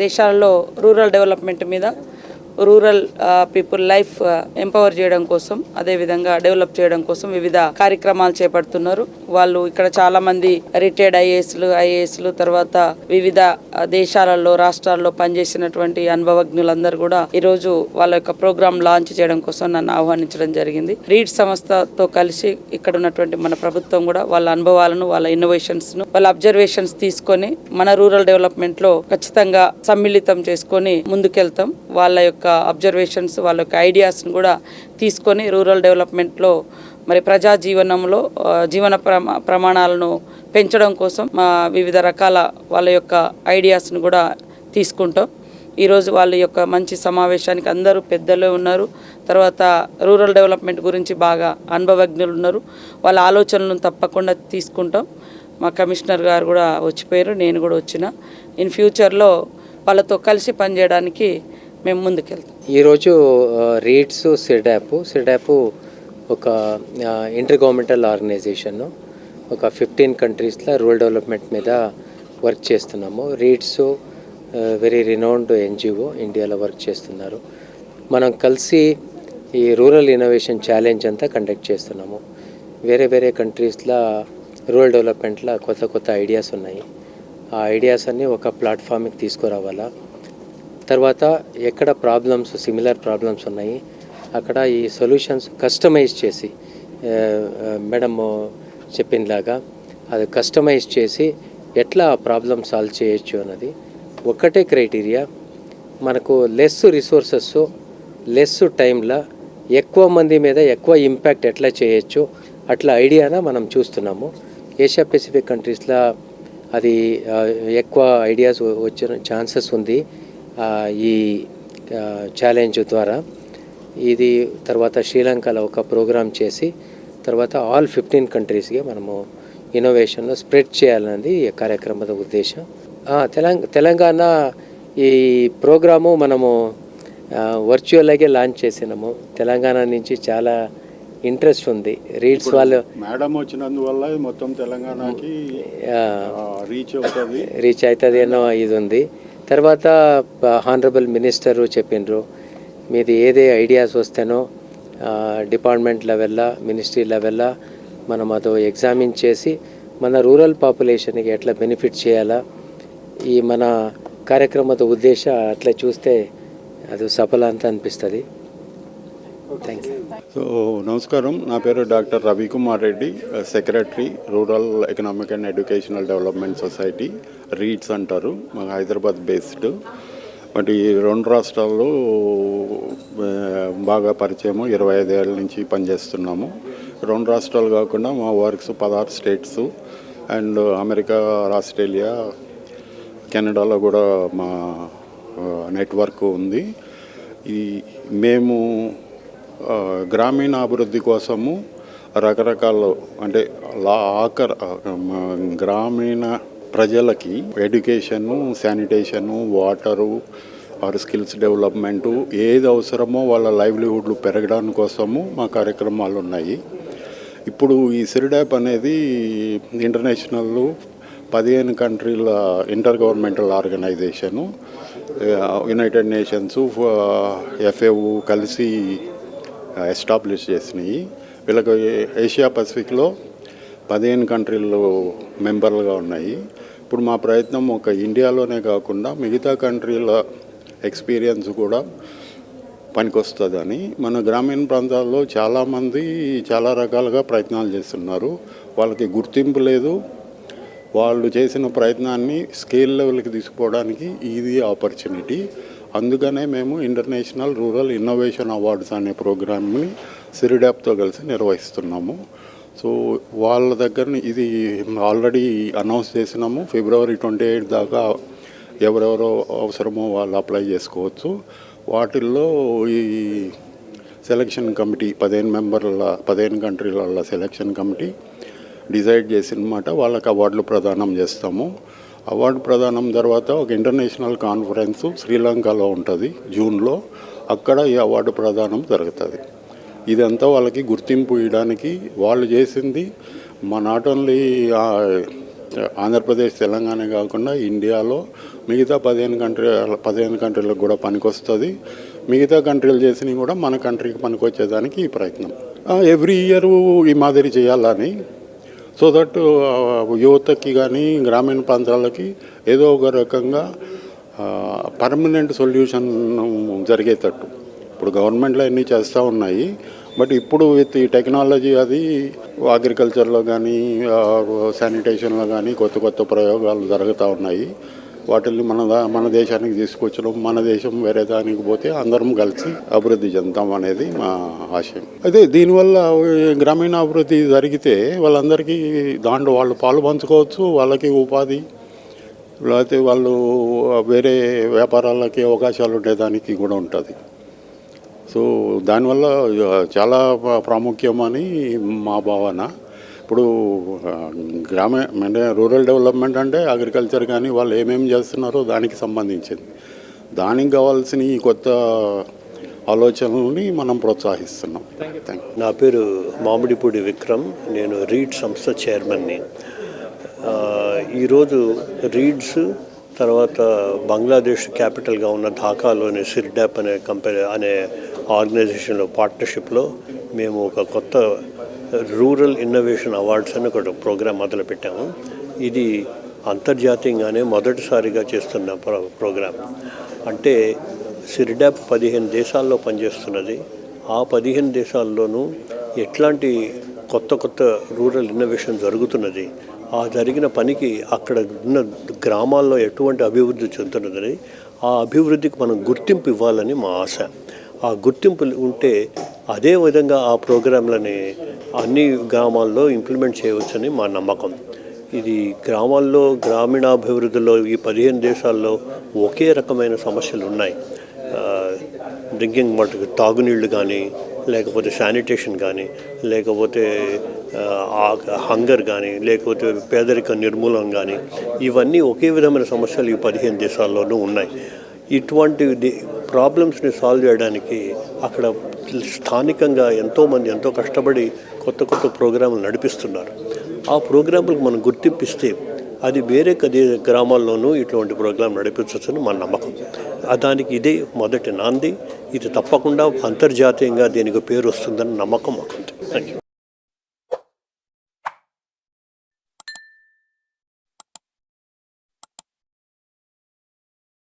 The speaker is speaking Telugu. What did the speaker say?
దేశాలలో రూరల్ డెవలప్మెంట్ మీద, రూరల్ పీపుల్ లైఫ్ ఎంపవర్ చేయడం కోసం, అదేవిధంగా డెవలప్ చేయడం కోసం వివిధ కార్యక్రమాలు చేపడుతున్నారు. వాళ్ళు ఇక్కడ చాలా మంది రిటైర్డ్ ఐఏఎస్లు తర్వాత వివిధ దేశాలలో రాష్ట్రాల్లో పనిచేసినటువంటి అనుభవజ్ఞులందరూ కూడా ఈరోజు వాళ్ళ యొక్క ప్రోగ్రామ్ లాంచ్ చేయడం కోసం నన్ను ఆహ్వానించడం జరిగింది. రీడ్ సంస్థతో కలిసి ఇక్కడ ఉన్నటువంటి మన ప్రభుత్వం కూడా వాళ్ళ అనుభవాలను, వాళ్ళ ఇన్నోవేషన్స్ ను, వాళ్ళ అబ్జర్వేషన్స్ తీసుకొని మన రూరల్ డెవలప్మెంట్ లో ఖచ్చితంగా సమ్మిళితం చేసుకొని ముందుకెళ్తాం. వాళ్ళ యొక్క అబ్జర్వేషన్స్, వాళ్ళ యొక్క ఐడియాస్ను కూడా తీసుకొని రూరల్ డెవలప్మెంట్లో మరి ప్రజా జీవనంలో జీవన ప్రమాణాలను పెంచడం కోసం వివిధ రకాల వాళ్ళ యొక్క ఐడియాస్ను కూడా తీసుకుంటాం. ఈరోజు వాళ్ళ యొక్క మంచి సమావేశానికి అందరూ పెద్దలు ఉన్నారు. తర్వాత రూరల్ డెవలప్మెంట్ గురించి బాగా అనుభవజ్ఞులు ఉన్నారు. వాళ్ళ ఆలోచనలను తప్పకుండా తీసుకుంటాం. మా కమిషనర్ గారు కూడా వచ్చిపోయారు, నేను కూడా వచ్చిన. ఇన్ ఫ్యూచర్లో వాళ్ళతో కలిసి పనిచేయడానికి మేము ముందుకెళ్తాం. ఈరోజు రీడ్స్ సిడాప్ ఒక ఇంటర్ గవర్నమెంటల్ ఆర్గనైజేషన్, ఒక 15 కంట్రీస్లో రూరల్ డెవలప్మెంట్ మీద వర్క్ చేస్తున్నాము. రీడ్స్ వెరీ రినౌండ్ ఎన్జిఓ, ఇండియాలో వర్క్ చేస్తున్నారు. మనం కలిసి ఈ రూరల్ ఇన్నోవేషన్ ఛాలెంజ్ అంతా కండక్ట్ చేస్తున్నాము. వేరే కంట్రీస్లో రూరల్ డెవలప్మెంట్లో కొత్త ఐడియాస్ ఉన్నాయి. ఆ ఐడియాస్ అన్నీ ఒక ప్లాట్ఫామ్కి తీసుకురావాలా. తర్వాత ఎక్కడ సిమిలర్ ప్రాబ్లమ్స్ ఉన్నాయి అక్కడ ఈ సొల్యూషన్స్ కస్టమైజ్ చేసి, మేడం చెప్పినలాగా అది కస్టమైజ్ చేసి ఎట్లా ప్రాబ్లమ్ సాల్వ్ చేయొచ్చు అన్నది ఒక్కటే క్రైటీరియా. మనకు లెస్ రిసోర్సెస్, లెస్ టైంలో ఎక్కువ మంది మీద ఎక్కువ ఇంపాక్ట్ ఎట్లా చేయొచ్చు అట్లా ఐడియాన మనం చూస్తున్నాము. ఏషియా పెసిఫిక్ కంట్రీస్లో అది ఎక్కువ ఐడియాస్ వచ్చిన ఛాన్సెస్ ఉంది ఈ ఛాలెంజ్ ద్వారా. ఇది తర్వాత శ్రీలంకలో ఒక ప్రోగ్రామ్ చేసి తర్వాత ఆల్ 15 కంట్రీస్కి మనము ఇన్నోవేషన్లో స్ప్రెడ్ చేయాలన్నది ఈ కార్యక్రమದ ఉద్దేశం. తెలంగాణ ఈ ప్రోగ్రాము మనము వర్చువల్గా లాంచ్ చేసినాము. తెలంగాణ నుంచి చాలా ఇంట్రెస్ట్ ఉంది. రీడ్స్ వాళ్ళు మేడం వచ్చినందువల్ల మొత్తం తెలంగాణకి రీచ్ అవుతుంది అన్న ఇది ఉంది. తర్వాత హానరబుల్ మినిస్టరు చెప్పిండ్రు, మీది ఏదే ఐడియాస్ వస్తేనో డిపార్ట్మెంట్ లెవెల్లో, మినిస్ట్రీ లెవెల్లో మనం అదో ఎగ్జామిన్ చేసి మన రూరల్ పాపులేషన్కి ఎట్లా బెనిఫిట్ చేయాలా, ఈ మన కార్యక్రమದ ఉద్దేశ అట్లా చూస్తే అది సఫలంత అనిపిస్తుంది. Thank you. సో నమస్కారం, నా పేరు doctor Ravikumar Reddy, secretary rural economic and educational development society, READS అంటారు, హైదరాబాద్ బేస్డ్. బట్ ఈ 2 రాష్ట్రాల్లో బాగా పరిచయము, 25 ఏళ్ళ నుంచి పనిచేస్తున్నాము. 2 రాష్ట్రాలు కాకుండా మా works 16 states and America, Australia, కెనడాలో కూడా మా నెట్వర్క్ ఉంది. మేము గ్రామీణ అభివృద్ధి కోసము రకరకాల అంటే గ్రామీణ ప్రజలకి education, sanitation, water or skills development ఏది అవసరమో వాళ్ళ లైవ్లీహుడ్లు పెరగడానికి కోసము మా కార్యక్రమాలు ఉన్నాయి. ఇప్పుడు ఈ సిరిడాప్ అనేది ఇంటర్నేషనల్ 15 కంట్రీల inter governmental organisation, United Nations, FAO కలిసి ఎస్టాబ్లిష్ చేసినాయి. వీళ్ళకి ఏషియా పసిఫిక్లో 15 కంట్రీలు మెంబర్లుగా ఉన్నాయి. ఇప్పుడు మా ప్రయత్నం ఒక ఇండియాలోనే కాకుండా మిగతా కంట్రీల ఎక్స్పీరియన్స్ కూడా పనికొస్తుందని. మన గ్రామీణ ప్రాంతాల్లో చాలామంది చాలా రకాలుగా ప్రయత్నాలు చేస్తున్నారు. వాళ్ళకి గుర్తింపు లేదు. వాళ్ళు చేసిన ప్రయత్నాన్ని స్కేల్ లెవెల్కి తీసుకుపోవడానికి ఇది ఆపర్చునిటీ. అందుకనే మేము ఇంటర్నేషనల్ రూరల్ ఇన్నోవేషన్ అవార్డ్స్ అనే ప్రోగ్రామ్ని సిరిడాప్తో కలిసి నిర్వహిస్తున్నాము. సో వాళ్ళ దగ్గర ఇది ఆల్రెడీ అనౌన్స్ చేసినాము. ఫిబ్రవరి 28 దాకా ఎవరెవరో అవసరమో వాళ్ళు అప్లై చేసుకోవచ్చు. వాటిల్లో ఈ సెలక్షన్ కమిటీ 15 కంట్రీల సెలక్షన్ కమిటీ డిసైడ్ చేసినమాట వాళ్ళకి అవార్డులు ప్రదానం చేస్తాము. అవార్డు ప్రదానం తర్వాత ఒక ఇంటర్నేషనల్ కాన్ఫరెన్స్ శ్రీలంకలో ఉంటుంది జూన్లో. అక్కడ ఈ అవార్డు ప్రదానం జరుగుతుంది. ఇదంతా వాళ్ళకి గుర్తింపు ఇవ్వడానికి వాళ్ళు చేసింది. నాట్ ఓన్లీ ఆంధ్రప్రదేశ్ తెలంగాణ కాకుండా ఇండియాలో మిగతా 15 కంట్రీలకు కూడా పనికొస్తుంది. మిగతా కంట్రీలు చేసినవి కూడా మన కంట్రీకి పనికొచ్చేదానికి ఈ ప్రయత్నం. ఎవ్రీ ఇయర్ ఈ మాదిరి చేయాలని, సో దట్ యువతకి కానీ గ్రామీణ ప్రాంతాలకి ఏదో ఒక రకంగా పర్మనెంట్ సొల్యూషన్ జరిగేటట్టు. ఇప్పుడు గవర్నమెంట్లో అన్నీ చేస్తూ ఉన్నాయి, బట్ ఇప్పుడు విత్ ఈ టెక్నాలజీ అది అగ్రికల్చర్లో కానీ శానిటేషన్లో కానీ కొత్త ప్రయోగాలు జరుగుతూ ఉన్నాయి. వాటిని మన దేశానికి తీసుకొచ్చడం, మన దేశం వేరే దానికి పోతే అందరం కలిసి అభివృద్ధి చెందుతాం అనేది మా ఆశయం. అయితే దీనివల్ల గ్రామీణ అభివృద్ధి జరిగితే వాళ్ళందరికీ దాంట్లో వాళ్ళు పాలు పంచుకోవచ్చు, వాళ్ళకి ఉపాధి, లేకపోతే వాళ్ళు వేరే వ్యాపారాలకి అవకాశాలు ఉండేదానికి కూడా ఉంటుంది. సో దానివల్ల చాలా ప్రాముఖ్యమని మా భావన. ఇప్పుడు రూరల్ డెవలప్మెంట్ అంటే అగ్రికల్చర్ కానీ వాళ్ళు ఏమేమి చేస్తున్నారో దానికి సంబంధించింది. దానికి కావాల్సిన ఈ కొత్త ఆలోచనల్ని మనం ప్రోత్సహిస్తున్నాం. Thank you. నా పేరు మామిడిపూడి విక్రమ్, నేను రీడ్ సంస్థ చైర్మన్ని. ఈరోజు రీడ్స్ తర్వాత బంగ్లాదేశ్ క్యాపిటల్గా ఉన్న ఢాకాలోని సిర్డాప్ అనే ఆర్గనైజేషన్లో పార్ట్నర్షిప్లో మేము ఒక కొత్త రూరల్ ఇన్నోవేషన్ అవార్డ్స్ అని ఒక ప్రోగ్రాం మొదలుపెట్టాము. ఇది అంతర్జాతీయంగానే మొదటిసారిగా చేస్తున్న ప్రోగ్రాం. అంటే సిర్డాప్ 15 దేశాల్లో పనిచేస్తున్నది. ఆ 15 దేశాల్లోనూ ఎట్లాంటి కొత్త రూరల్ ఇన్నోవేషన్ జరుగుతున్నది, ఆ జరిగిన పనికి అక్కడ ఉన్న గ్రామాల్లో ఎటువంటి అభివృద్ధి చెందుతున్నదని, ఆ అభివృద్ధికి మనం గుర్తింపు ఇవ్వాలని మా ఆశ. ఆ గుర్తింపు ఉంటే అదే విధంగా ఆ ప్రోగ్రాంలని అన్ని గ్రామాల్లో ఇంప్లిమెంట్ చేయవచ్చని మా నమ్మకం. ఇది గ్రామాల్లో గ్రామీణాభివృద్ధిలో ఈ 15 దేశాల్లో ఒకే రకమైన సమస్యలు ఉన్నాయి. డ్రింకింగ్ వాటర్, తాగునీళ్ళు కానీ, లేకపోతే శానిటేషన్ కానీ, లేకపోతే హంగర్ కానీ, లేకపోతే పేదరిక నిర్మూలన కానీ, ఇవన్నీ ఒకే విధమైన సమస్యలు ఈ 15 దేశాల్లోనూ ఉన్నాయి. ఇటువంటి ప్రాబ్లమ్స్ని సాల్వ్ చేయడానికి అక్కడ స్థానికంగా ఎంతోమంది ఎంతో కష్టపడి కొత్త ప్రోగ్రాములు నడిపిస్తున్నారు. ఆ ప్రోగ్రాములకు మనం గుర్తింపిస్తే అది వేరే గ్రామాల్లోనూ ఇటువంటి ప్రోగ్రాం నడిపించవచ్చని మన నమ్మకం. దానికి ఇదే మొదటి నాంది. ఇది తప్పకుండా అంతర్జాతీయంగా దీనికి పేరు వస్తుందని నమ్మకం మాకుంది. Thank you.